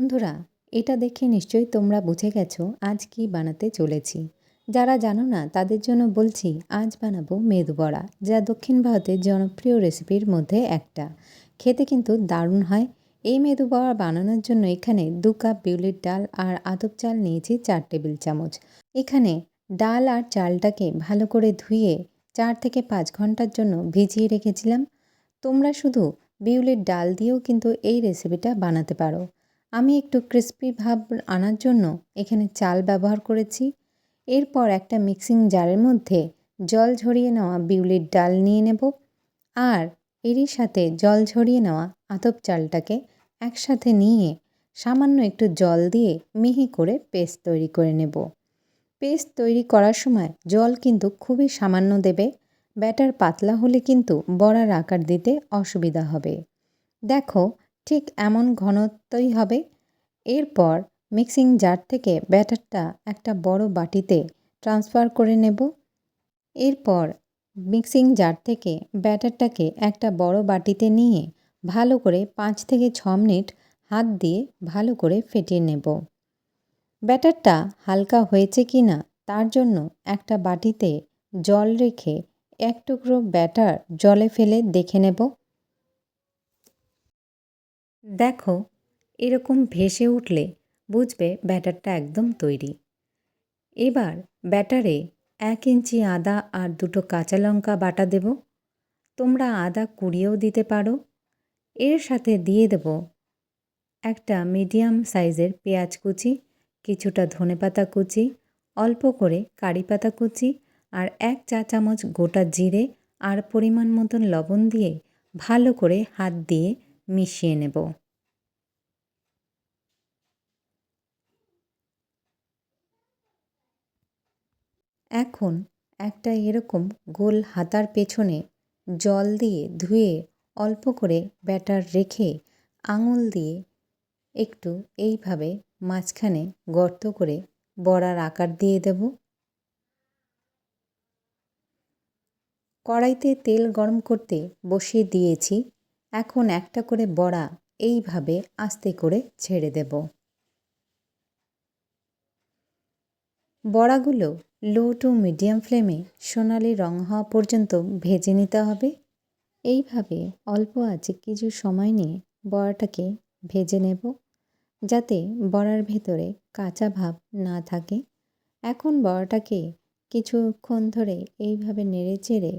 বন্ধুরা, এটা দেখে নিশ্চয়ই তোমরা বুঝে গেছো আজ কি বানাতে চলেছি। যারা জানো না তাদের জন্য বলছি, আজ বানাবো মেদু বড়া, যা দক্ষিণ ভারতের জনপ্রিয় রেসিপির মধ্যে একটা। খেতে কিন্তু দারুণ হয়। এই মেদু বড়া বানানোর জন্য এখানে 2 কাপ বিউলির ডাল আর আতপ চাল নিয়েছি 4 টেবিল চামচ। এখানে ডাল আর চালটাকে ভালো করে ধুয়ে 4 থেকে 5 ঘন্টার জন্য ভিজিয়ে রেখেছিলাম। তোমরা শুধু বিউলির ডাল দিয়েও কিন্তু এই রেসিপিটা বানাতে পারো। আমি একটু ক্রিস্পি ভাব আনার জন্য এখানে চাল ব্যবহার করেছি। এরপর একটা মিক্সিং জারের মধ্যে জল ঝরিয়ে নেওয়া বিউলির ডাল নিয়ে নেব, আর এরই সাথে জল ঝরিয়ে নেওয়া আতপ চালটাকে একসাথে নিয়ে সামান্য একটু জল দিয়ে মিহি করে পেস্ট তৈরি করে নেব। পেস্ট তৈরি করার সময় জল কিন্তু খুবই সামান্য দেবে। ব্যাটার পাতলা হলে কিন্তু বড়ার আকার দিতে অসুবিধা হবে। দেখো, ঠিক এমন ঘনত্বই হবে। এরপর মিক্সিং জার থেকে ব্যাটারটা একটা বড় বাটিতে ট্রান্সফার করে নেব। এরপর মিক্সিং জার থেকে ব্যাটারটাকে একটা বড় বাটিতে নিয়ে ভালো করে 5 থেকে 6 মিনিট হাত দিয়ে ভালো করে ফেটিয়ে নেব। ব্যাটারটা হালকা হয়েছে কি না তার জন্য একটা বাটিতে জল রেখে এক টুকরো ব্যাটার জলে ফেলে দেখে নেব। দেখো, এরকম ভেসে উঠলে বুঝবে ব্যাটারটা একদম তৈরি। এবার ব্যাটারে 1 ইঞ্চি আদা আর 2টো কাঁচা লঙ্কা বাটা দেব। তোমরা আদা কুড়িয়েও দিতে পারো। এর সাথে দিয়ে দেব একটা মিডিয়াম সাইজের পেঁয়াজ কুচি, কিছুটা ধনেপাতা কুচি, অল্প করে কারি পাতা কুচি আর 1 চা চামচ গোটা জিরে আর পরিমাণ মতন লবণ দিয়ে ভালো করে হাত দিয়ে মিশিয়ে নেব। এখন একটা এরকম গোল হাতার পেছনে জল দিয়ে ধুয়ে অল্প করে ব্যাটার রেখে আঙুল দিয়ে একটু এইভাবে মাঝখানে গর্ত করে বড়ার আকার দিয়ে দেব। কড়াইতে তেল গরম করতে বসিয়ে দিয়েছি। এখন একটা করে বড়া এইভাবে আস্তে করে ছেড়ে দেব। বড়াগুলো লো টু মিডিয়াম ফ্লেমে সোনালি রং হওয়া পর্যন্ত ভেজে নিতে হবে। এইভাবে অল্প আঁচে কিছু সময় নিয়ে বড়াটাকে ভেজে নেব, যাতে বড়ার ভেতরে কাঁচা ভাব না থাকে। এখন বড়াটাকে কিছুক্ষণ ধরে এইভাবে নেড়ে চেড়ে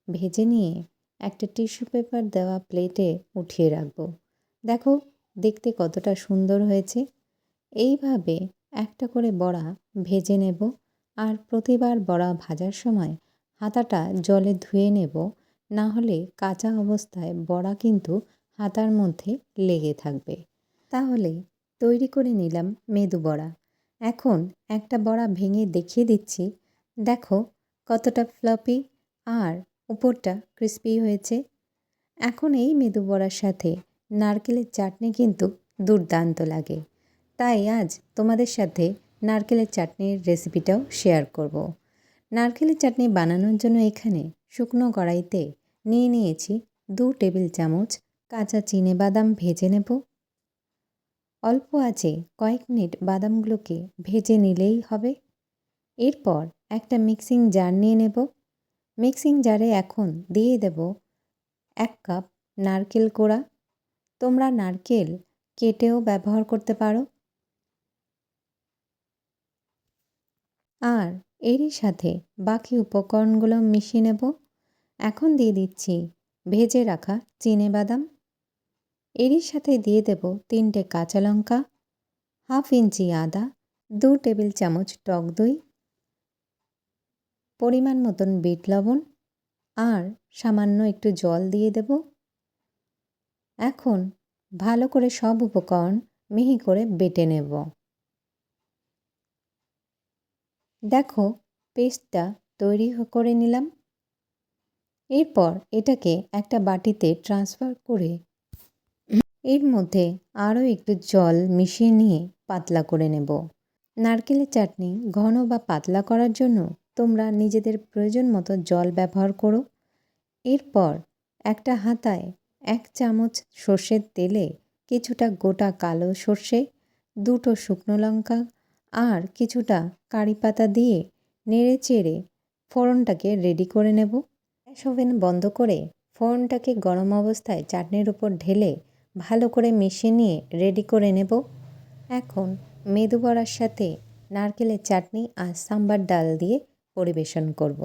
ভেজে নিয়ে একটা টিস্যু পেপার দেওয়া প্লেটে উঠিয়ে রাখবো। দেখো, দেখতে কতটা সুন্দর হয়েছে। এইভাবে একটা করে বড়া ভেজে নেব, আর প্রতিবার বড়া ভাজার সময় হাতাটা জলে ধুয়ে নেব, না হলে কাঁচা অবস্থায় বড়া কিন্তু হাতার মধ্যে লেগে থাকবে। তাহলে তৈরি করে নিলাম মেদু বড়া। এখন একটা বড়া ভেঙে দেখিয়ে দিচ্ছি। দেখো কতটা ফ্লাফি আর উপরটা ক্রিস্পি হয়েছে। এখন এই মেদু বড়ার সাথে নারকেলের চাটনি কিন্তু দুর্দান্ত লাগে। তাই আজ তোমাদের সাথে নারকেলের চাটনির রেসিপিটাও শেয়ার করব। নারকেলের চাটনি বানানোর জন্য এখানে শুকনো কড়াইতে নিয়ে নিয়েছি 2 টেবিল চামচ কাঁচা চিনেবাদাম ভেজে নেব। অল্প আঁচে কয়েক মিনিট বাদামগুলোকে ভেজে নিলেই হবে। এরপর একটা মিক্সিং জার নিয়ে নেব। মিক্সিং জারে এখন দিয়ে দেব 1 কাপ নারকেল কোড়া। তোমরা নারকেল কেটেও ব্যবহার করতে পারো। আর এরই সাথে বাকি উপকরণগুলো মিশিয়ে নেব। এখন দিয়ে দিচ্ছি ভেজে রাখা চিনেবাদাম। এরই সাথে দিয়ে দেব 3টে কাঁচা লঙ্কা, হাফ ইঞ্চি আদা, 2 টেবিল চামচ টক দই, পরিমাণ মতন বিট লবণ আর সামান্য একটু জল দিয়ে দেব। এখন ভালো করে সব উপকরণ মিহি করে বেটে নেব। দেখো, পেস্টটা তৈরি করে নিলাম। এরপর এটাকে একটা বাটিতে ট্রান্সফার করে এর মধ্যে আরও একটু জল মিশিয়ে নিয়ে পাতলা করে নেব। নারকেলের চাটনি ঘন বা পাতলা করার জন্য তোমরা নিজেদের প্রয়োজন মতো জল ব্যবহার করো। এরপর একটা হাতায় 1 চামচ সর্ষের তেলে কিছুটা গোটা কালো সর্ষে, দুটো শুকনো লঙ্কা আর কিছুটা কারি পাতা দিয়ে নেড়ে চেড়ে ফোড়নটাকে রেডি করে নেব। গ্যাস ওভেন বন্ধ করে ফোড়নটাকে গরম অবস্থায় চাটনির উপর ঢেলে ভালো করে মিশিয়ে নিয়ে রেডি করে নেব। এখন মেদু বড়ার সাথে নারকেলের চাটনি আর সাম্বার ডাল দিয়ে পরিবেশন করব।